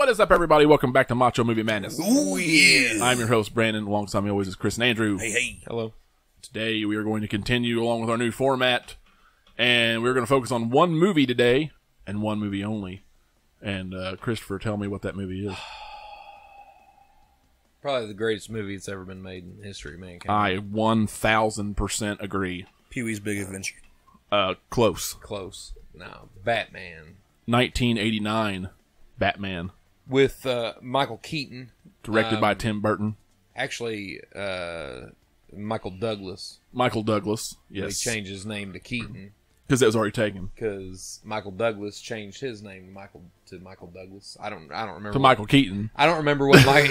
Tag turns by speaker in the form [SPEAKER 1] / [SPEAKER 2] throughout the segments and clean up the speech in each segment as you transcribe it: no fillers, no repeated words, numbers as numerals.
[SPEAKER 1] What is up, everybody? Welcome back to Macho Movie Madness.
[SPEAKER 2] Ooh, yeah.
[SPEAKER 1] I'm your host, Brandon. Alongside me always is Chris and Andrew.
[SPEAKER 2] Hey, hey.
[SPEAKER 3] Hello.
[SPEAKER 1] Today we are going to continue along with our new format, and we're going to focus on one movie today, and one movie only. And Christopher, tell me what that movie is.
[SPEAKER 3] Probably the greatest movie that's ever been made in history, man.
[SPEAKER 1] I 1000% agree.
[SPEAKER 2] Pee-wee's Big Adventure.
[SPEAKER 1] Close.
[SPEAKER 3] Close. No, Batman.
[SPEAKER 1] 1989 Batman.
[SPEAKER 3] With Michael Keaton.
[SPEAKER 1] Directed by Tim Burton.
[SPEAKER 3] Actually, Michael Douglas.
[SPEAKER 1] Michael Douglas, yes.
[SPEAKER 3] He changed his name to Keaton.
[SPEAKER 1] Because that was already taken.
[SPEAKER 3] Because Michael Douglas changed his name to Michael Douglas. I don't remember.
[SPEAKER 1] To Michael Keaton.
[SPEAKER 3] I don't remember what I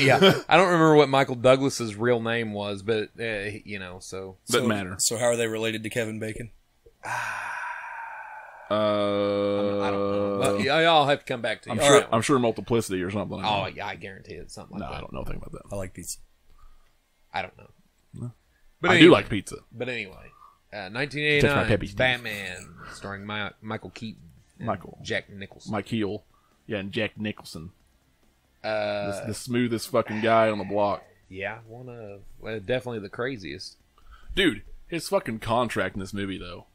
[SPEAKER 3] don't remember what Michael Douglas's real name was, but so
[SPEAKER 1] doesn't matter.
[SPEAKER 2] So how are they related to Kevin Bacon?
[SPEAKER 3] I don't know. I'll have to come back to you.
[SPEAKER 1] I'm sure multiplicity or something.
[SPEAKER 3] Oh, yeah, I guarantee it's something like that.
[SPEAKER 1] I don't know anything about that.
[SPEAKER 2] I like pizza.
[SPEAKER 3] I don't know.
[SPEAKER 1] No.
[SPEAKER 3] But
[SPEAKER 1] I
[SPEAKER 3] anyway,
[SPEAKER 1] do like pizza.
[SPEAKER 3] But anyway,
[SPEAKER 1] Touch my
[SPEAKER 3] 1989
[SPEAKER 1] peppy
[SPEAKER 3] Batman, starring Michael Keaton, and Jack Nicholson.
[SPEAKER 1] Mike Heel, yeah, and Jack Nicholson, the smoothest fucking guy on the block.
[SPEAKER 3] Yeah, definitely the craziest.
[SPEAKER 1] Dude, his fucking contract in this movie, though.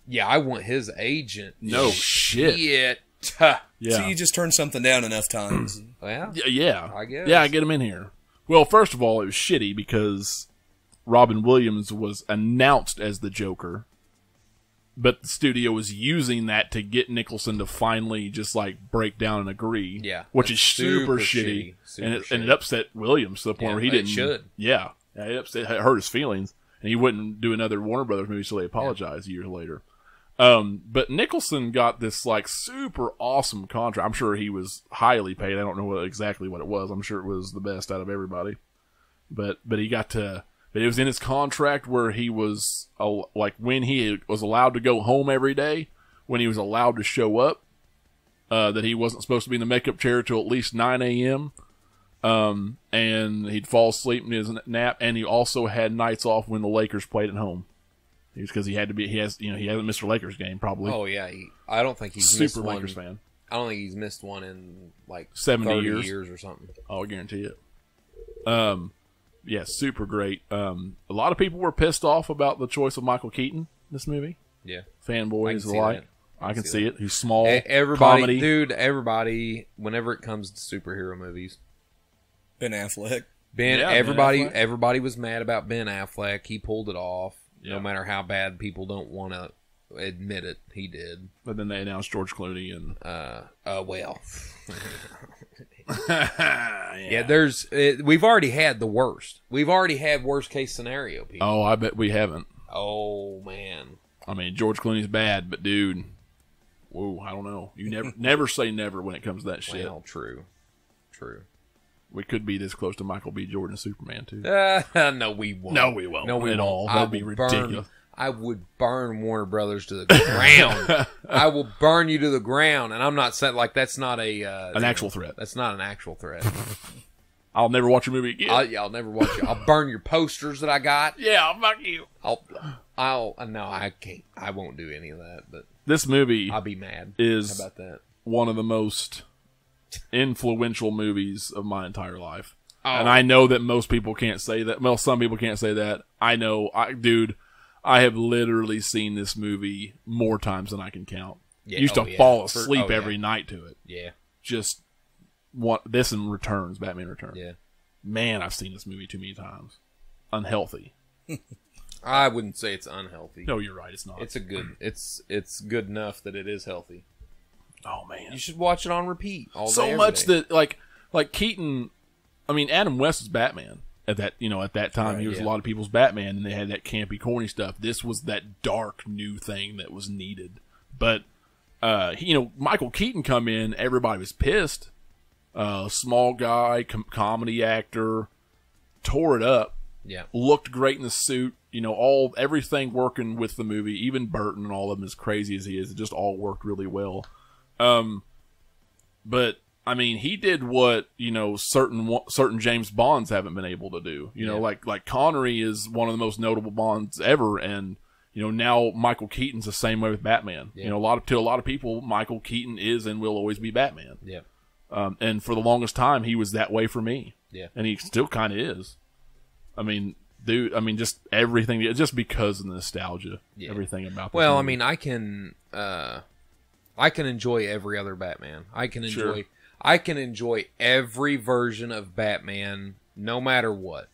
[SPEAKER 3] Yeah, I want his agent.
[SPEAKER 1] No shit.
[SPEAKER 3] Yeah.
[SPEAKER 2] So you just turn something down enough times.
[SPEAKER 3] Well,
[SPEAKER 1] yeah.
[SPEAKER 3] I guess.
[SPEAKER 1] Yeah, I get him in here. Well, first of all, it was shitty because Robin Williams was announced as the Joker, but the studio was using that to get Nicholson to finally just like break down and agree.
[SPEAKER 3] Yeah,
[SPEAKER 1] which is super shitty. And it upset Williams to the point where he didn't.
[SPEAKER 3] Should.
[SPEAKER 1] Yeah, it hurt his feelings, and he wouldn't do another Warner Brothers movie, so they apologized years later. But Nicholson got this like super awesome contract. I'm sure he was highly paid. I don't know exactly what it was. I'm sure it was the best out of everybody. But he got to. But it was in his contract where he was like when he was allowed to go home every day, when he was allowed to show up, that he wasn't supposed to be in the makeup chair till at least 9 a.m. And he'd fall asleep in his nap, and he also had nights off when the Lakers played at home. Because he had to be, he hasn't missed a Lakers game probably.
[SPEAKER 3] Oh yeah, I don't think he's
[SPEAKER 1] super Lakers fan.
[SPEAKER 3] I don't think he's missed one in like
[SPEAKER 1] 70
[SPEAKER 3] years or something.
[SPEAKER 1] I'll guarantee it. Yeah, super great. A lot of people were pissed off about the choice of Michael Keaton in this movie.
[SPEAKER 3] Yeah,
[SPEAKER 1] fanboys alike. I can see it. He's small.
[SPEAKER 3] Everybody,
[SPEAKER 1] comedy.
[SPEAKER 3] Dude. Everybody. Whenever it comes to superhero movies,
[SPEAKER 2] Ben Affleck.
[SPEAKER 3] Everybody was mad about Ben Affleck. He pulled it off.
[SPEAKER 1] Yeah.
[SPEAKER 3] No matter how bad people don't want to admit it, he did.
[SPEAKER 1] But then they announced George Clooney and
[SPEAKER 3] well,
[SPEAKER 1] yeah.
[SPEAKER 3] We've already had the worst. We've already had worst case scenario people.
[SPEAKER 1] Oh, I bet we haven't.
[SPEAKER 3] Oh man.
[SPEAKER 1] I mean, George Clooney's bad, but dude, whoa, I don't know. You never say never when it comes to that shit.
[SPEAKER 3] Well, true.
[SPEAKER 1] We could be this close to Michael B. Jordan Superman too.
[SPEAKER 3] No, we won't.
[SPEAKER 1] No, we won't.
[SPEAKER 3] No, we
[SPEAKER 1] at
[SPEAKER 3] won't.
[SPEAKER 1] all. That'd be ridiculous.
[SPEAKER 3] I would burn Warner Brothers to the ground. I will burn you to the ground, and I'm not saying like that's not an
[SPEAKER 1] actual threat.
[SPEAKER 3] That's not an actual threat.
[SPEAKER 1] I'll never watch a movie again.
[SPEAKER 3] I'll never watch it. I'll burn your posters that I got.
[SPEAKER 1] Yeah, fuck you.
[SPEAKER 3] No, I can't. I won't do any of that. But
[SPEAKER 1] this movie,
[SPEAKER 3] I'll be mad.
[SPEAKER 1] Is
[SPEAKER 3] How about that?
[SPEAKER 1] One of the most influential movies of my entire life.
[SPEAKER 3] Oh.
[SPEAKER 1] And I know that most people can't say that. Well, some people can't say that. I know. I have literally seen this movie more times than I can count.
[SPEAKER 3] Yeah.
[SPEAKER 1] I used to fall asleep every night to it.
[SPEAKER 3] Yeah.
[SPEAKER 1] Just this and Returns, Batman Returns.
[SPEAKER 3] Yeah.
[SPEAKER 1] Man, I've seen this movie too many times. Unhealthy.
[SPEAKER 3] I wouldn't say it's unhealthy.
[SPEAKER 1] No, you're right. It's not.
[SPEAKER 3] It's good enough that it is healthy.
[SPEAKER 1] Oh man,
[SPEAKER 3] you should watch it on repeat all day.
[SPEAKER 1] So much that like Keaton. I mean, Adam West was Batman at that time. Right, he was a lot of people's Batman, and they had that campy, corny stuff. This was that dark new thing that was needed. But Michael Keaton come in, everybody was pissed. Small guy, comedy actor, tore it up.
[SPEAKER 3] Yeah, looked
[SPEAKER 1] great in the suit. Everything working with the movie. Even Burton and all of them, as crazy as he is, it just all worked really well. But I mean, he did what certain James Bonds haven't been able to do. Like Connery is one of the most notable Bonds ever, and now Michael Keaton's the same way with Batman.
[SPEAKER 3] Yeah.
[SPEAKER 1] To a lot of people, Michael Keaton is and will always be Batman.
[SPEAKER 3] Yeah.
[SPEAKER 1] And for the longest time, he was that way for me.
[SPEAKER 3] Yeah.
[SPEAKER 1] And he still kind of is. I mean, dude, just everything, just because of the nostalgia. Yeah. Everything about this
[SPEAKER 3] Well,
[SPEAKER 1] movie.
[SPEAKER 3] I can enjoy every other Batman. I can enjoy every version of Batman, no matter what.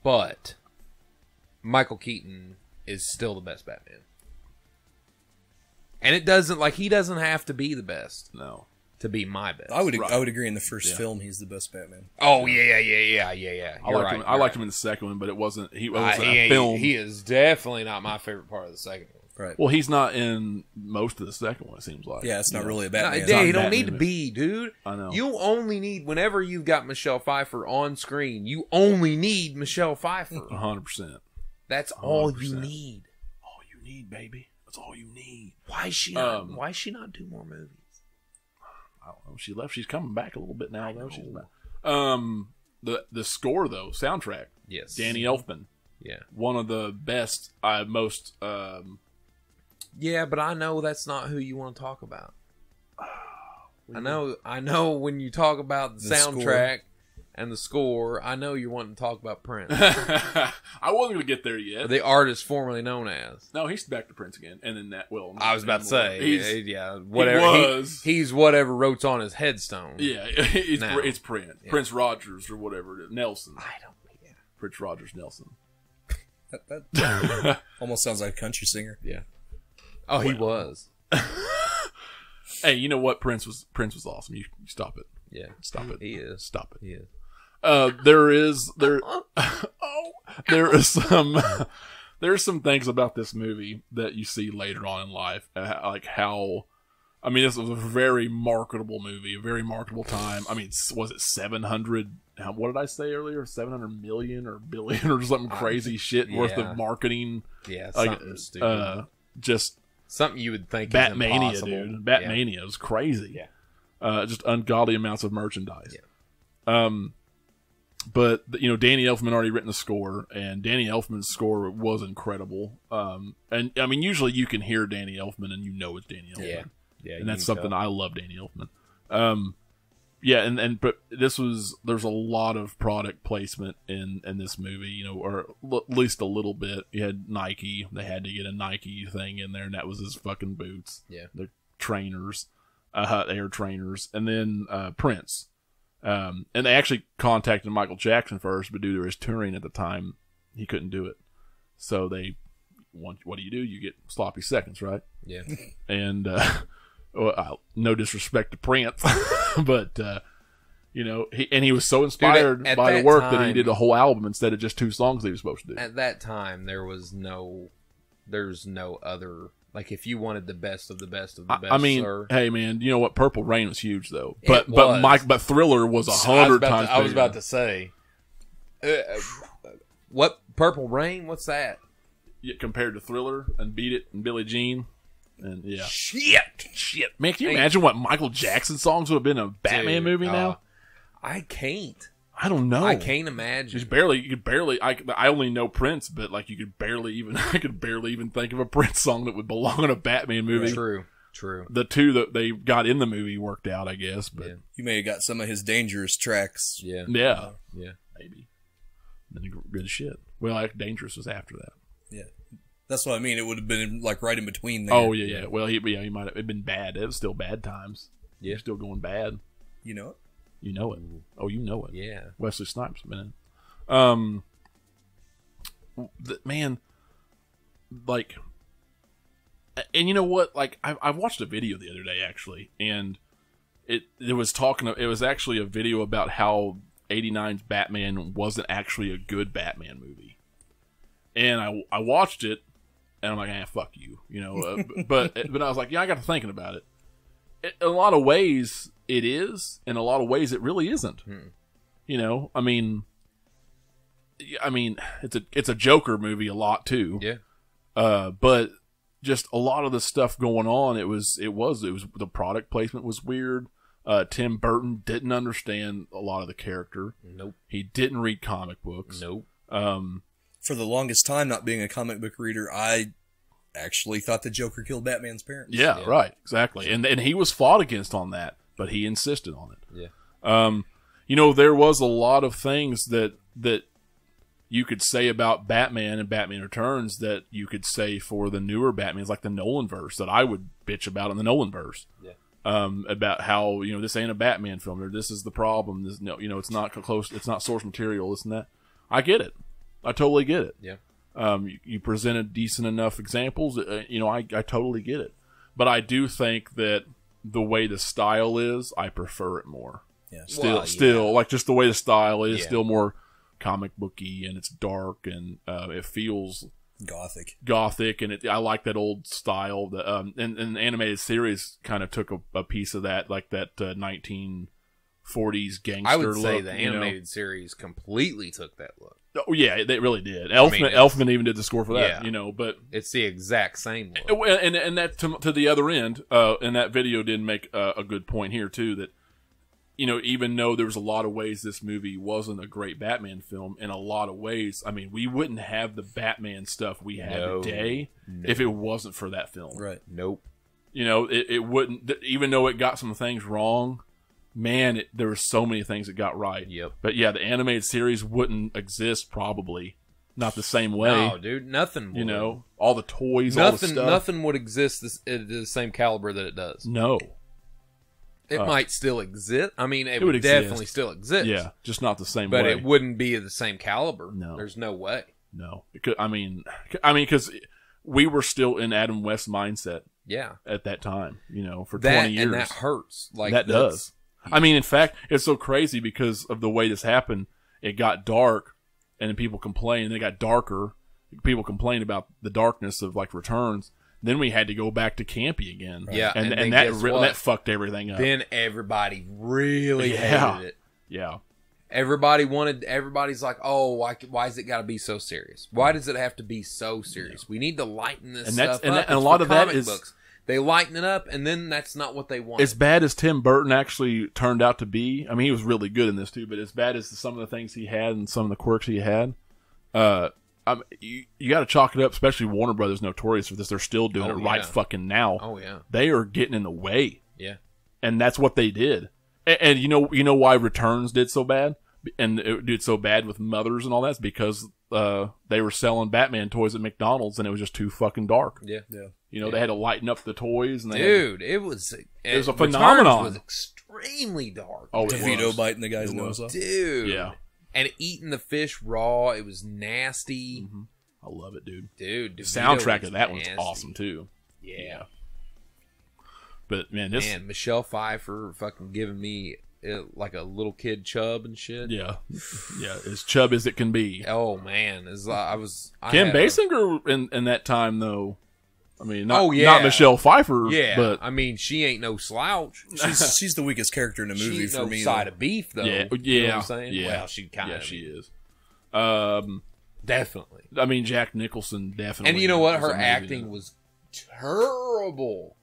[SPEAKER 3] But Michael Keaton is still the best Batman. And he doesn't have to be the best.
[SPEAKER 1] No.
[SPEAKER 3] To be my best.
[SPEAKER 2] I would agree in the first film he's the best Batman.
[SPEAKER 3] Oh yeah.
[SPEAKER 1] I liked him in the second one, but it wasn't a film.
[SPEAKER 3] He is definitely not my favorite part of the second one.
[SPEAKER 2] Right.
[SPEAKER 1] Well, he's not in most of the second one, it seems like.
[SPEAKER 2] Yeah, it's not really a Batman.
[SPEAKER 3] You don't need to be, dude.
[SPEAKER 1] I know.
[SPEAKER 3] You only need, whenever you've got Michelle Pfeiffer on screen, you only need Michelle Pfeiffer.
[SPEAKER 1] 100%.
[SPEAKER 3] That's all you need.
[SPEAKER 1] All you need, baby. That's all you need.
[SPEAKER 3] Why is she not do more movies?
[SPEAKER 1] I don't know. She left. She's coming back a little bit now, though. She's back. The score, though, soundtrack.
[SPEAKER 3] Yes.
[SPEAKER 1] Danny Elfman.
[SPEAKER 3] Yeah.
[SPEAKER 1] One of the best, most...
[SPEAKER 3] yeah, but I know that's not who you want to talk about. I know when you talk about the soundtrack and the score, I know you're wanting to talk about Prince.
[SPEAKER 1] I wasn't going to get there yet.
[SPEAKER 3] The artist formerly known as.
[SPEAKER 1] No, he's back to Prince again. And then that, well...
[SPEAKER 3] I was about to say,
[SPEAKER 1] whatever.
[SPEAKER 3] He's whatever wrote on his headstone.
[SPEAKER 1] Yeah, it's Prince.
[SPEAKER 3] Yeah.
[SPEAKER 1] Prince Rogers or whatever it is. Nelson.
[SPEAKER 3] Yeah.
[SPEAKER 1] Prince Rogers Nelson.
[SPEAKER 2] That almost sounds like a country singer.
[SPEAKER 3] Yeah. Oh, he was.
[SPEAKER 1] Hey, you know what? Prince was awesome. You stop it.
[SPEAKER 3] Yeah.
[SPEAKER 1] Stop it.
[SPEAKER 3] He is.
[SPEAKER 1] Stop it.
[SPEAKER 3] He is.
[SPEAKER 1] There's some things about this movie that you see later on in life, like how, this was a very marketable movie, a very marketable time. Was it 700? What did I say earlier? 700 million or billion or something crazy shit worth of marketing.
[SPEAKER 3] Yeah, something stupid.
[SPEAKER 1] Just
[SPEAKER 3] something you would think
[SPEAKER 1] Batmania,
[SPEAKER 3] is impossible.
[SPEAKER 1] dude. Batmania was crazy.
[SPEAKER 3] Yeah.
[SPEAKER 1] Just ungodly amounts of merchandise. Yeah. But Danny Elfman already written the score, and Danny Elfman's score was incredible. And usually you can hear Danny Elfman and it's Danny Elfman.
[SPEAKER 3] Yeah,
[SPEAKER 1] and that's something I love, Danny Elfman. But there's a lot of product placement in this movie, or at least a little bit. You had Nike; they had to get a Nike thing in there, and that was his fucking boots.
[SPEAKER 3] Yeah,
[SPEAKER 1] the trainers, Air trainers, and then Prince. And they actually contacted Michael Jackson first, but due to his touring at the time, he couldn't do it. So what do? You get sloppy seconds, right?
[SPEAKER 3] Yeah.
[SPEAKER 1] And no disrespect to Prince, but he was so inspired by the work that he did a whole album instead of just 2 songs that he was supposed to do.
[SPEAKER 3] At that time, there's no other. Like, if you wanted the best of the best of the best, sir.
[SPEAKER 1] Hey man, you know what? Purple Rain was huge though, but Thriller was 100 times bigger.
[SPEAKER 3] I was about to say, what Purple Rain? What's that?
[SPEAKER 1] Yeah, compared to Thriller and Beat It and Billie Jean, and yeah,
[SPEAKER 3] shit.
[SPEAKER 1] Man, can you imagine what Michael Jackson songs would have been in a Batman movie now?
[SPEAKER 3] I can't.
[SPEAKER 1] I don't know.
[SPEAKER 3] I can't imagine.
[SPEAKER 1] You could barely. I only know Prince, but I could barely even think of a Prince song that would belong in a Batman movie.
[SPEAKER 3] True.
[SPEAKER 1] The 2 that they got in the movie worked out, I guess. But
[SPEAKER 2] you may have got some of his dangerous tracks.
[SPEAKER 1] Yeah, maybe. Then good shit. Well, Dangerous was after that.
[SPEAKER 2] Yeah, that's what I mean. It would have been right in between there.
[SPEAKER 1] Oh yeah. Well, he might have. It'd been bad. It was still bad times.
[SPEAKER 3] Yeah,
[SPEAKER 1] still going bad.
[SPEAKER 2] You know it.
[SPEAKER 1] You know it. Oh, you know it.
[SPEAKER 3] Yeah.
[SPEAKER 1] Wesley Snipes, man. Man, and you know what? I watched a video the other day actually, and it was actually a video about how 89's Batman wasn't actually a good Batman movie, and I watched it, and I'm like, fuck you, but I was like, I got to thinking about it. In a lot of ways it is, in a lot of ways it really isn't. It's a Joker movie a lot too.
[SPEAKER 3] Yeah.
[SPEAKER 1] But just a lot of the stuff going on, it was the product placement was weird. Tim Burton didn't understand a lot of the character.
[SPEAKER 3] Nope.
[SPEAKER 1] He didn't read comic books.
[SPEAKER 3] Nope.
[SPEAKER 2] For the longest time, not being a comic book reader, I actually thought the Joker killed Batman's parents.
[SPEAKER 1] Yeah. Right. Exactly. And he was fought against on that. but he insisted on it.
[SPEAKER 3] Yeah.
[SPEAKER 1] You know, there was a lot of things that you could say about Batman and Batman Returns that you could say for the newer Batmans, like the Nolanverse, that I would bitch about in the Nolanverse.
[SPEAKER 3] Yeah.
[SPEAKER 1] About how, you know, this ain't a Batman film, or this is the problem. This, no, you know, it's not close, it's not source material, this and that. I get it. I totally get it.
[SPEAKER 3] Yeah.
[SPEAKER 1] You presented decent enough examples. You know, I totally get it. But I do think that the way the style is, I prefer it more.
[SPEAKER 2] Yeah.
[SPEAKER 1] Still, like just the way the style is, still more comic booky, and it's dark, and it feels gothic, and I like that old style. And the animated series kind of took a piece of that, like that 1940s gangster.
[SPEAKER 3] I would say
[SPEAKER 1] look,
[SPEAKER 3] the animated series completely took that look.
[SPEAKER 1] Oh yeah, they really did. Elfman even did the score for that. You know, but
[SPEAKER 3] it's the exact same look.
[SPEAKER 1] And that to the other end, and that video did make a good point here too, that, you know, even though there was a lot of ways this movie wasn't a great Batman film, in a lot of ways, I mean, we wouldn't have the Batman stuff we have today if it wasn't for that film.
[SPEAKER 2] Right.
[SPEAKER 3] Nope.
[SPEAKER 1] You know, it wouldn't, even though it got some things wrong, man, there were so many things it got right.
[SPEAKER 3] Yep.
[SPEAKER 1] But yeah, the animated series wouldn't exist probably. Not the same way.
[SPEAKER 3] No, dude, nothing would.
[SPEAKER 1] You know, all the toys, all the stuff.
[SPEAKER 3] Nothing would exist at the same caliber that it does.
[SPEAKER 1] No.
[SPEAKER 3] It might still exist. I mean, it
[SPEAKER 1] would
[SPEAKER 3] definitely still exist.
[SPEAKER 1] Yeah, just not the same way.
[SPEAKER 3] But it wouldn't be of the same caliber.
[SPEAKER 1] No.
[SPEAKER 3] There's no way.
[SPEAKER 1] No. I mean, because we were still in Adam West's mindset.
[SPEAKER 3] Yeah.
[SPEAKER 1] At that time, you know, for 20 years.
[SPEAKER 3] And that hurts. Like
[SPEAKER 1] that does. I mean, in fact, it's so crazy because of the way this happened. It got dark, and then people complained. It got darker. People complained about the darkness of, like, Returns. Then we had to go back to campy again.
[SPEAKER 3] Right. Yeah,
[SPEAKER 1] and that fucked everything up.
[SPEAKER 3] Then everybody really hated it.
[SPEAKER 1] Yeah.
[SPEAKER 3] Everybody's like, oh, why is it got to be so serious? Why does it have to be so serious? We need to lighten this stuff up.
[SPEAKER 1] And a lot of that is...
[SPEAKER 3] Books. They lighten it up, and then that's not what they want.
[SPEAKER 1] As bad as Tim Burton actually turned out to be, I mean, he was really good in this too, but as bad as some of the things he had and some of the quirks he had, you got to chalk it up, especially Warner Brothers notorious for this. They're still doing it right fucking now.
[SPEAKER 3] Oh, yeah.
[SPEAKER 1] They are getting in the way.
[SPEAKER 3] Yeah.
[SPEAKER 1] And that's what they did. And you know why Returns did so bad? And it did so bad with mothers and all that? It's because they were selling Batman toys at McDonald's, and it was just too fucking dark.
[SPEAKER 3] Yeah. Yeah.
[SPEAKER 1] You know, they had to lighten up the toys. And
[SPEAKER 3] it was
[SPEAKER 1] a phenomenon.
[SPEAKER 3] It was extremely dark.
[SPEAKER 1] Oh,
[SPEAKER 2] DeVito biting the guy's nose off.
[SPEAKER 3] Dude.
[SPEAKER 1] Yeah.
[SPEAKER 3] And eating the fish raw, it was nasty.
[SPEAKER 1] Mm-hmm. I love it, dude.
[SPEAKER 3] Dude,
[SPEAKER 1] the soundtrack of that one's awesome too.
[SPEAKER 3] Yeah.
[SPEAKER 1] But man,
[SPEAKER 3] Michelle Pfeiffer fucking giving me like a little kid chub and shit.
[SPEAKER 1] Yeah, yeah, as chub as it can be.
[SPEAKER 3] Oh man,
[SPEAKER 1] Kim Basinger in that time though. I mean, not Michelle Pfeiffer.
[SPEAKER 3] Yeah,
[SPEAKER 1] but
[SPEAKER 3] I mean, she ain't no slouch.
[SPEAKER 2] She's the weakest character in the movie for me.
[SPEAKER 3] Side of beef though.
[SPEAKER 1] Yeah,
[SPEAKER 3] you know what I'm saying?
[SPEAKER 1] Yeah,
[SPEAKER 3] well, she kind of.
[SPEAKER 1] Yeah, she is.
[SPEAKER 3] Definitely.
[SPEAKER 1] I mean, Jack Nicholson definitely.
[SPEAKER 3] And you know what? Her acting was terrible.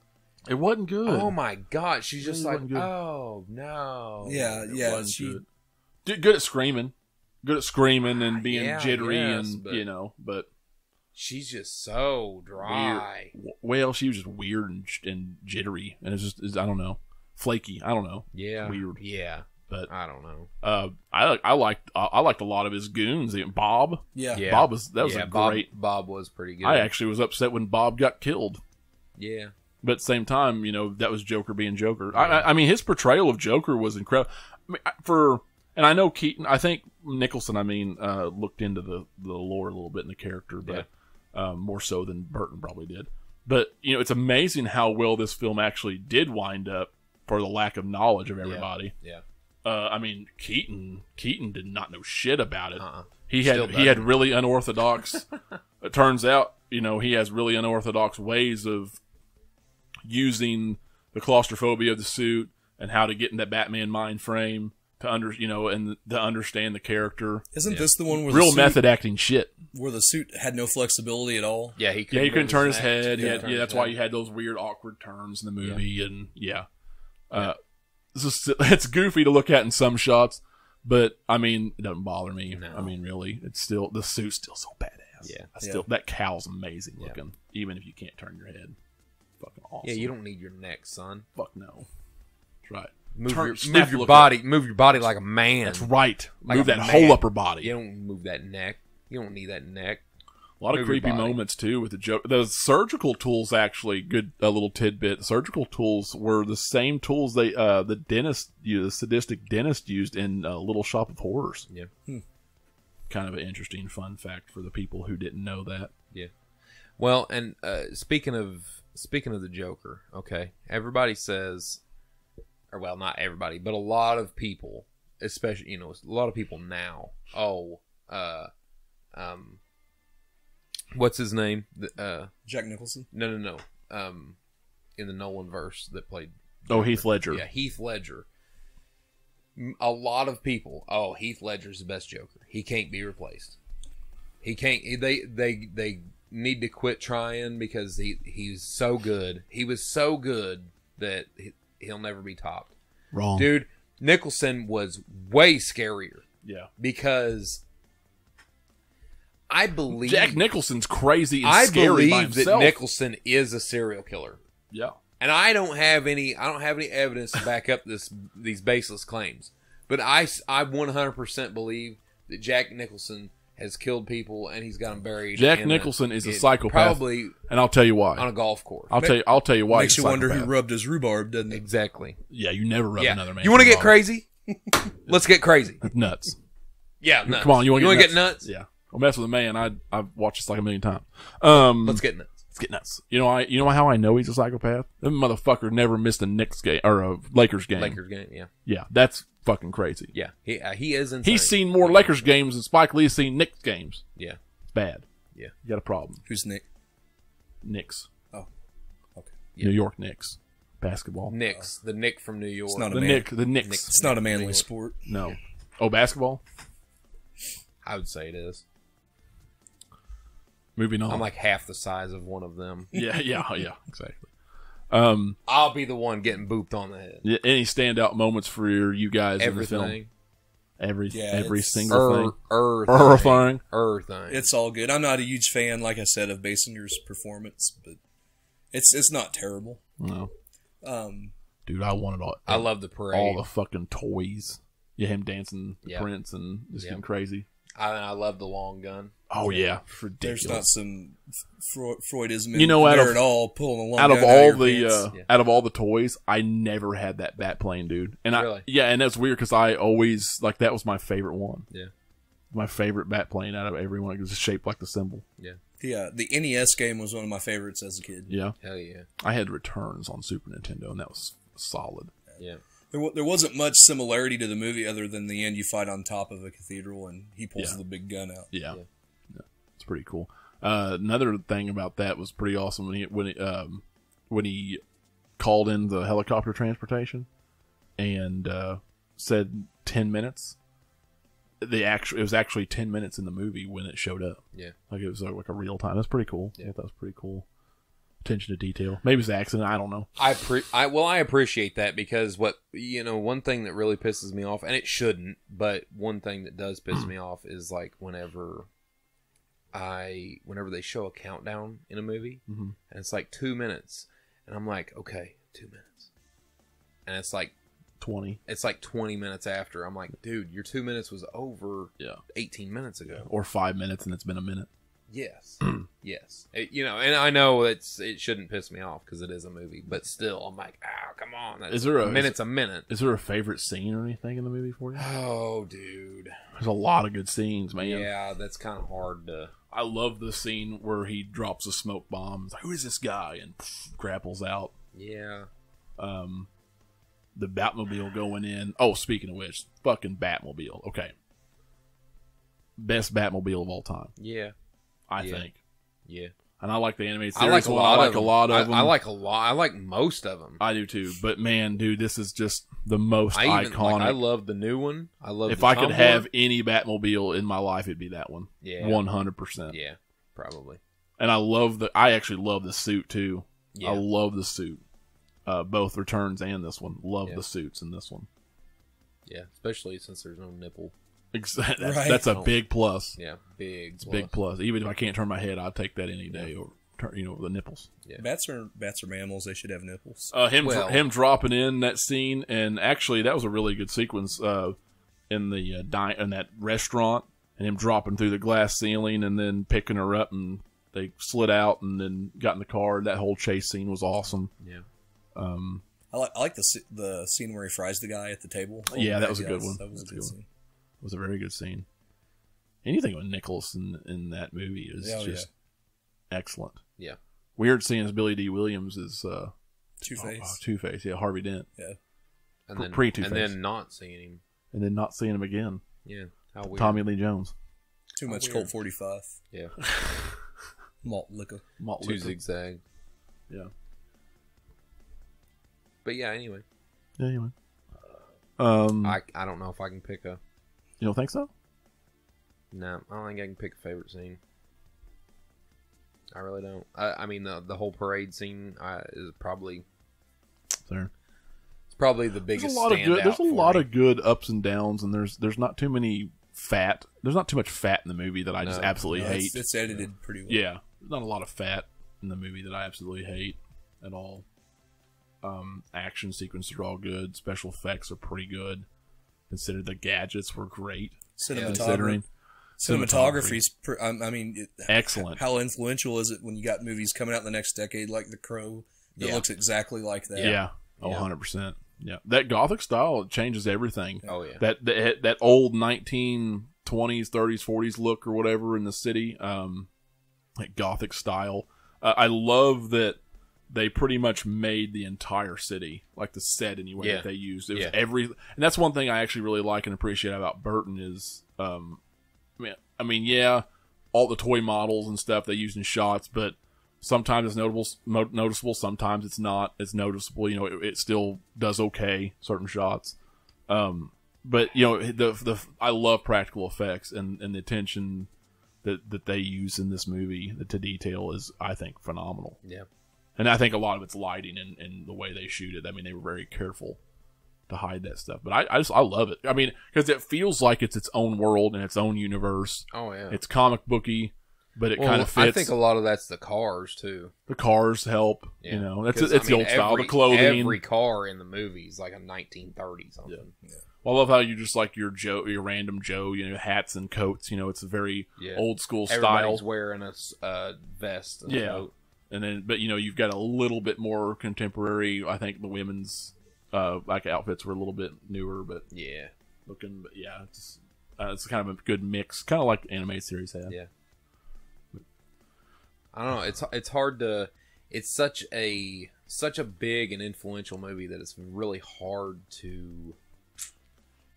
[SPEAKER 1] It wasn't good.
[SPEAKER 3] Oh my god, she's just like, oh no.
[SPEAKER 2] Yeah, she
[SPEAKER 1] good at screaming, and being jittery, and
[SPEAKER 3] but
[SPEAKER 1] you know, but
[SPEAKER 3] she's just so dry.
[SPEAKER 1] Weird. Well, she was just weird and jittery, and it's I don't know, flaky. I don't know.
[SPEAKER 3] Yeah,
[SPEAKER 1] weird.
[SPEAKER 3] Yeah,
[SPEAKER 1] but
[SPEAKER 3] I don't know.
[SPEAKER 1] I liked a lot of his goons. Bob.
[SPEAKER 2] Yeah.
[SPEAKER 1] Bob was a great.
[SPEAKER 3] Bob was pretty good.
[SPEAKER 1] I actually was upset when Bob got killed.
[SPEAKER 3] Yeah.
[SPEAKER 1] But at the same time, you know, that was Joker being Joker. I mean, his portrayal of Joker was incredible. I mean, and I know Keaton, I think Nicholson, looked into the lore a little bit in the character, but more so than Burton probably did. But, you know, it's amazing how well this film actually did wind up for the lack of knowledge of everybody.
[SPEAKER 3] Yeah.
[SPEAKER 1] I mean, Keaton did not know shit about it. He
[SPEAKER 3] Still
[SPEAKER 1] had really unorthodox. It turns out, you know, he has really unorthodox ways of using the claustrophobia of the suit and how to get in that Batman mind frame to understand the character.
[SPEAKER 2] Isn't this the one where
[SPEAKER 1] real method acting shit?
[SPEAKER 2] Where the suit had no flexibility at all?
[SPEAKER 3] Yeah, he
[SPEAKER 1] couldn't turn his head. That's why you had those weird, awkward turns in the movie, and it's goofy to look at in some shots, but I mean, it doesn't bother me. No. I mean, really, it's still the suit's still so badass.
[SPEAKER 3] Yeah,
[SPEAKER 1] that cow's amazing looking, even if you can't turn your head. Fucking awesome.
[SPEAKER 3] Yeah, you don't need your neck, son.
[SPEAKER 1] Fuck no. That's right. snap
[SPEAKER 3] your
[SPEAKER 1] look
[SPEAKER 3] body, move your body like a man.
[SPEAKER 1] That's right.
[SPEAKER 3] Like
[SPEAKER 1] Move
[SPEAKER 3] a
[SPEAKER 1] that
[SPEAKER 3] man.
[SPEAKER 1] whole upper body.
[SPEAKER 3] You don't move that neck. You don't need that neck.
[SPEAKER 1] A lot of
[SPEAKER 3] Move your
[SPEAKER 1] creepy
[SPEAKER 3] body.
[SPEAKER 1] moments too with the joke. Those surgical tools, actually, a little tidbit. Surgical tools were the same tools the dentist, the sadistic dentist, used in Little Shop of Horrors.
[SPEAKER 3] Yeah.
[SPEAKER 1] Kind of an interesting fun fact for the people who didn't know that.
[SPEAKER 3] Yeah. Well, and speaking of the Joker, okay, everybody says, or well, not everybody, but a lot of people, especially a lot of people now. What's his name?
[SPEAKER 2] Jack Nicholson?
[SPEAKER 3] No. In the Nolan verse that played.
[SPEAKER 1] Oh, Heath Ledger.
[SPEAKER 3] Yeah, Heath Ledger. A lot of people. Oh, Heath Ledger's the best Joker. He can't be replaced. He can't. They need to quit trying because he's so good. He was so good that he'll never be topped.
[SPEAKER 1] Wrong,
[SPEAKER 3] dude. Nicholson was way scarier.
[SPEAKER 1] Yeah,
[SPEAKER 3] because I believe
[SPEAKER 1] Jack Nicholson's crazy and
[SPEAKER 3] I
[SPEAKER 1] scary by
[SPEAKER 3] believe that
[SPEAKER 1] himself.
[SPEAKER 3] Nicholson is a serial killer.
[SPEAKER 1] Yeah.
[SPEAKER 3] And I don't have any evidence to back up these baseless claims. But I 100% believe that Jack Nicholson has killed people and he's got them buried.
[SPEAKER 1] Jack Nicholson is a psychopath.
[SPEAKER 3] Probably,
[SPEAKER 1] and I'll tell you why.
[SPEAKER 3] On a golf course.
[SPEAKER 1] I'll tell you why.
[SPEAKER 2] Makes you wonder who rubbed his rhubarb, doesn't it?
[SPEAKER 3] Exactly.
[SPEAKER 1] Yeah, you never rub another man.
[SPEAKER 3] You want to get crazy? Let's get crazy.
[SPEAKER 1] Nuts.
[SPEAKER 3] Yeah, nuts.
[SPEAKER 1] Come on, you want to
[SPEAKER 3] get nuts?
[SPEAKER 1] Yeah. I'll mess with a man. I've watched this like a million times.
[SPEAKER 3] Let's get nuts.
[SPEAKER 1] Let's get nuts. You know how I know he's a psychopath? That motherfucker never missed a Knicks game or a Lakers game.
[SPEAKER 3] Lakers game, yeah.
[SPEAKER 1] Yeah, that's fucking crazy.
[SPEAKER 3] Yeah, he is insane.
[SPEAKER 1] He's seen more Lakers games than Spike Lee's seen Knicks games.
[SPEAKER 3] Yeah.
[SPEAKER 1] It's bad.
[SPEAKER 3] Yeah.
[SPEAKER 1] You got a problem.
[SPEAKER 2] Who's Nick?
[SPEAKER 1] Knicks.
[SPEAKER 2] Oh, okay.
[SPEAKER 1] New York Knicks. Basketball.
[SPEAKER 3] Knicks. The Knick from New York.
[SPEAKER 2] It's not
[SPEAKER 1] The Knicks.
[SPEAKER 2] It's not a manly sport.
[SPEAKER 1] No. Oh, basketball?
[SPEAKER 3] I would say it is.
[SPEAKER 1] Moving on.
[SPEAKER 3] I'm like half the size of one of them.
[SPEAKER 1] Yeah, exactly.
[SPEAKER 3] I'll be the one getting booped on the head.
[SPEAKER 1] Any standout moments for you guys in the film?
[SPEAKER 3] Everything.
[SPEAKER 1] Every single thing.
[SPEAKER 3] Thing.
[SPEAKER 2] It's all good. I'm not a huge fan, like I said, of Basinger's performance, but it's not terrible.
[SPEAKER 1] No. Dude, I wanted all.
[SPEAKER 3] I love the parade.
[SPEAKER 1] All the fucking toys. Yeah, him dancing the Prince and just getting crazy.
[SPEAKER 3] I love the long gun.
[SPEAKER 1] Oh yeah, ridiculous.
[SPEAKER 2] There's not some Freudism
[SPEAKER 1] in there at
[SPEAKER 2] all. Pulling a long
[SPEAKER 1] out
[SPEAKER 2] gun
[SPEAKER 1] of all
[SPEAKER 2] the
[SPEAKER 1] out of all the toys, I never had that bat plane, dude. And
[SPEAKER 3] really?
[SPEAKER 1] And that's weird because I always that was my favorite one.
[SPEAKER 3] Yeah,
[SPEAKER 1] my favorite bat plane out of everyone. It was shaped like the symbol.
[SPEAKER 3] Yeah.
[SPEAKER 2] Yeah, the NES game was one of my favorites as a kid.
[SPEAKER 1] Yeah,
[SPEAKER 3] hell yeah.
[SPEAKER 1] I had Returns on Super Nintendo, and that was solid.
[SPEAKER 3] Yeah.
[SPEAKER 2] There wasn't much similarity to the movie other than the end you fight on top of a cathedral and he pulls the big gun out.
[SPEAKER 1] Yeah. It's pretty cool. Another thing about that was pretty awesome when he called in the helicopter transportation and said 10 minutes. It was actually 10 minutes in the movie when it showed up.
[SPEAKER 3] Yeah.
[SPEAKER 1] Like it was like a real time. That's pretty cool.
[SPEAKER 3] Yeah.
[SPEAKER 1] I thought that was pretty cool. Attention to detail. Maybe it's an accident. I don't know.
[SPEAKER 3] I appreciate that because one thing that really pisses me off, and it shouldn't, but one thing that does piss me off is like whenever they show a countdown in a movie, and it's like 2 minutes, and I'm like, okay, 2 minutes, and it's like
[SPEAKER 1] 20.
[SPEAKER 3] It's like 20 minutes after. I'm like, dude, your 2 minutes was over 18 minutes ago,
[SPEAKER 1] or 5 minutes, and it's been a minute.
[SPEAKER 3] Yes, yes. And I know it shouldn't piss me off because it is a movie, but still, I'm like, come on.
[SPEAKER 1] Is there a
[SPEAKER 3] minute's a minute?
[SPEAKER 1] Is there a favorite scene or anything in the movie for you?
[SPEAKER 3] Oh, dude,
[SPEAKER 1] there's a lot of good scenes, man.
[SPEAKER 3] Yeah, that's kind of hard to.
[SPEAKER 1] I love the scene where he drops a smoke bomb. It's like, who is this guy? And grapples out.
[SPEAKER 3] Yeah.
[SPEAKER 1] The Batmobile going in. Oh, speaking of which, fucking Batmobile. Okay. Best Batmobile of all time.
[SPEAKER 3] Yeah.
[SPEAKER 1] I think.
[SPEAKER 3] Yeah.
[SPEAKER 1] And I like the animated series.
[SPEAKER 3] I like a lot of them.
[SPEAKER 1] I
[SPEAKER 3] like most of them.
[SPEAKER 1] I do too. But man, dude, this is just the most iconic.
[SPEAKER 3] I love the new one. I love.
[SPEAKER 1] If I could have any Batmobile in my life, it'd be that one.
[SPEAKER 3] Yeah.
[SPEAKER 1] 100%.
[SPEAKER 3] Yeah. Probably.
[SPEAKER 1] And I actually love the suit too. Yeah. I love the suit. Both Returns and this one. Love the suits in this one.
[SPEAKER 3] Yeah, especially since there's no nipple.
[SPEAKER 1] That's a big plus.
[SPEAKER 3] Yeah, big.
[SPEAKER 1] Big plus. Even if I can't turn my head, I'll take that any day the nipples.
[SPEAKER 3] Yeah.
[SPEAKER 2] Bats are mammals. They should have nipples.
[SPEAKER 1] Him dropping in that scene, and actually that was a really good sequence in the in that restaurant, and him dropping through the glass ceiling and then picking her up, and they slid out and then got in the car. That whole chase scene was awesome.
[SPEAKER 3] Yeah.
[SPEAKER 2] I like the scene where he fries the guy at the table.
[SPEAKER 1] Yeah, that was a good one.
[SPEAKER 2] That was a good scene.
[SPEAKER 1] It was a very good scene. Anything with Nicholas in that movie is just excellent.
[SPEAKER 3] Yeah.
[SPEAKER 1] Weird seeing as Billy D. Williams is
[SPEAKER 2] Two-Face.
[SPEAKER 1] Two-Face, yeah, Harvey Dent.
[SPEAKER 2] Yeah.
[SPEAKER 3] And then
[SPEAKER 1] Pre-Two-Face.
[SPEAKER 3] And then not seeing him.
[SPEAKER 1] And then not seeing him again.
[SPEAKER 3] Yeah. How weird.
[SPEAKER 1] Tommy Lee Jones.
[SPEAKER 2] Too much Colt 45.
[SPEAKER 3] Yeah.
[SPEAKER 2] Malt liquor.
[SPEAKER 3] Too zigzag.
[SPEAKER 1] Yeah.
[SPEAKER 3] But yeah, anyway.
[SPEAKER 1] Anyway.
[SPEAKER 3] I don't know if I can pick a...
[SPEAKER 1] You don't think so?
[SPEAKER 3] No, I don't think I can pick a favorite scene. I really don't. I mean, the whole parade scene is probably...
[SPEAKER 1] There.
[SPEAKER 3] It's probably the biggest standout.
[SPEAKER 1] There's a lot of good ups and downs, and there's not too many fat. There's not too much fat in the movie that I just absolutely hate.
[SPEAKER 2] It's edited pretty well.
[SPEAKER 1] Yeah, not a lot of fat in the movie that I absolutely hate at all. Action sequences are all good. Special effects are pretty good. Considered the gadgets were great.
[SPEAKER 2] Cinematography's
[SPEAKER 1] excellent.
[SPEAKER 2] How influential is it when you got movies coming out in the next decade like The Crow that looks exactly like that?
[SPEAKER 1] Yeah. 100%. Yeah. That Gothic style, it changes everything.
[SPEAKER 3] Oh, yeah.
[SPEAKER 1] That old 1920s, 30s, 40s look or whatever in the city, like Gothic style. I love that they pretty much made the entire city, like the set anyway that they used. It was and that's one thing I actually really like and appreciate about Burton is, I mean, all the toy models and stuff they used in shots, but sometimes it's noticeable, sometimes it's not as noticeable. It still does okay, certain shots. But I love practical effects and the attention that they use in this movie to detail is, I think, phenomenal.
[SPEAKER 3] Yeah.
[SPEAKER 1] And I think a lot of it's lighting and the way they shoot it. I mean, they were very careful to hide that stuff. But I love it. I mean, because it feels like it's its own world and its own universe.
[SPEAKER 3] Oh, yeah.
[SPEAKER 1] It's comic booky, but it kind of fits.
[SPEAKER 3] I think a lot of that's the cars, too.
[SPEAKER 1] The cars help.
[SPEAKER 3] Yeah.
[SPEAKER 1] It's the old style. The clothing.
[SPEAKER 3] Every car in the movie is like a 1930 something.
[SPEAKER 1] Yeah. Well, I love how you just like your random Joe, hats and coats. It's a very old school style.
[SPEAKER 3] Everybody's wearing a vest and a coat.
[SPEAKER 1] And then, but you've got a little bit more contemporary. I think the women's outfits were a little bit newer, but looking. But it's kind of a good mix, kind of like animated series have.
[SPEAKER 3] Yeah. I don't know. It's hard to. It's such a big and influential movie that it's really hard to.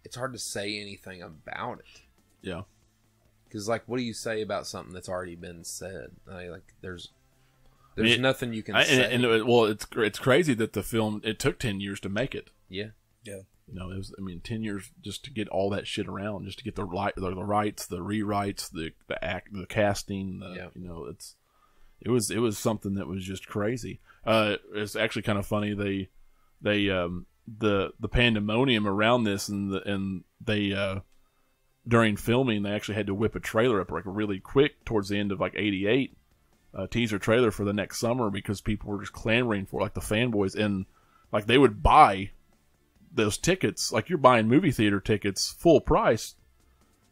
[SPEAKER 3] It's hard to say anything about it.
[SPEAKER 1] Yeah.
[SPEAKER 3] Because what do you say about something that's already been said? There's nothing you can say.
[SPEAKER 1] It's crazy that the film, it took 10 years to make it.
[SPEAKER 3] Yeah.
[SPEAKER 2] Yeah.
[SPEAKER 1] It was, 10 years just to get all that shit around, just to get the rights, the rewrites, the casting, it was something that was just crazy. It's actually kind of funny. The pandemonium around this and they during filming, they actually had to whip a trailer up really quick towards the end of 88. Teaser trailer for the next summer because people were just clamoring for the fanboys, and they would buy those tickets you're buying movie theater tickets full price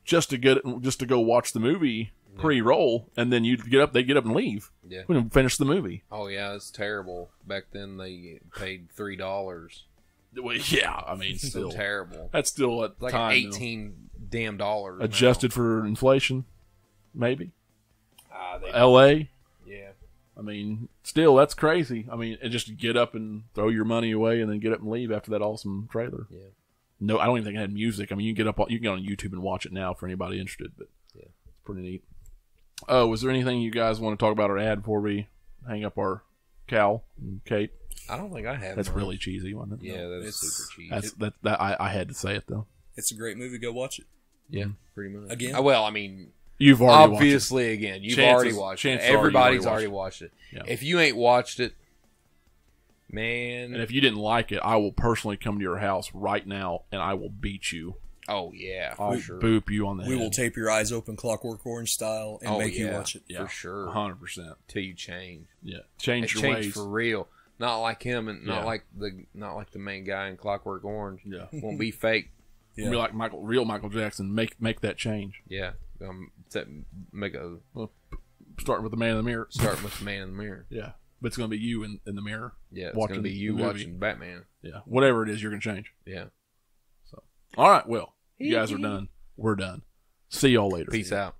[SPEAKER 1] just to go watch the movie pre-roll, and then they'd get up and leave.
[SPEAKER 3] Yeah,
[SPEAKER 1] we didn't finish the movie.
[SPEAKER 3] Oh yeah, it's terrible. Back then they paid $3.
[SPEAKER 1] Well, yeah, I mean, still
[SPEAKER 3] terrible.
[SPEAKER 1] That's still at the time,
[SPEAKER 3] $18 damn dollars
[SPEAKER 1] adjusted
[SPEAKER 3] now.
[SPEAKER 1] For inflation, maybe.
[SPEAKER 3] L.A.
[SPEAKER 1] Yeah. I mean, still, that's crazy. I mean, and just to get up and throw your money away and then get up and leave after that awesome trailer.
[SPEAKER 3] Yeah.
[SPEAKER 1] No, I don't even think it had music. I mean, you can get on YouTube and watch it now for anybody interested, but it's pretty neat. Was there anything you guys want to talk about or add before we hang up our cowl and cape?
[SPEAKER 3] I don't think I have.
[SPEAKER 1] That's really cheesy, wasn't it?
[SPEAKER 3] Yeah, that's super cheesy.
[SPEAKER 1] I had to say it, though.
[SPEAKER 2] It's a great movie. Go watch it.
[SPEAKER 3] Yeah, pretty much.
[SPEAKER 2] Again?
[SPEAKER 3] Well, I mean...
[SPEAKER 1] You've already
[SPEAKER 3] obviously
[SPEAKER 1] watched it.
[SPEAKER 3] Again. You've already watched it. Everybody's already watched it.
[SPEAKER 1] Yeah.
[SPEAKER 3] If you ain't watched it, man.
[SPEAKER 1] And if you didn't like it, I will personally come to your house right now and I will beat you
[SPEAKER 3] Oh yeah,
[SPEAKER 1] I'll
[SPEAKER 3] for sure.
[SPEAKER 1] boop you on the head.
[SPEAKER 2] We will tape your eyes open, Clockwork Orange style, and make you watch it.
[SPEAKER 1] Yeah,
[SPEAKER 3] for sure.
[SPEAKER 1] 100%.
[SPEAKER 3] Till you change.
[SPEAKER 1] Yeah, change your
[SPEAKER 3] change
[SPEAKER 1] ways
[SPEAKER 3] for real. Not like him, and not
[SPEAKER 1] Yeah.
[SPEAKER 3] like the main guy in Clockwork Orange.
[SPEAKER 1] Yeah.
[SPEAKER 3] Won't be fake.
[SPEAKER 2] Yeah.
[SPEAKER 1] Be like real Michael Jackson. Make that change.
[SPEAKER 3] Yeah, make a
[SPEAKER 1] Starting with the man in the mirror.
[SPEAKER 3] starting with the man in the mirror.
[SPEAKER 1] Yeah, but it's going to be you in the mirror.
[SPEAKER 3] Yeah, it's
[SPEAKER 1] watching
[SPEAKER 3] gonna be you
[SPEAKER 1] the movie.
[SPEAKER 3] watching Batman.
[SPEAKER 1] Yeah, whatever it is, you're going to change.
[SPEAKER 3] Yeah.
[SPEAKER 1] All right, well, you guys are done. We're done. See y'all later.
[SPEAKER 3] Peace out.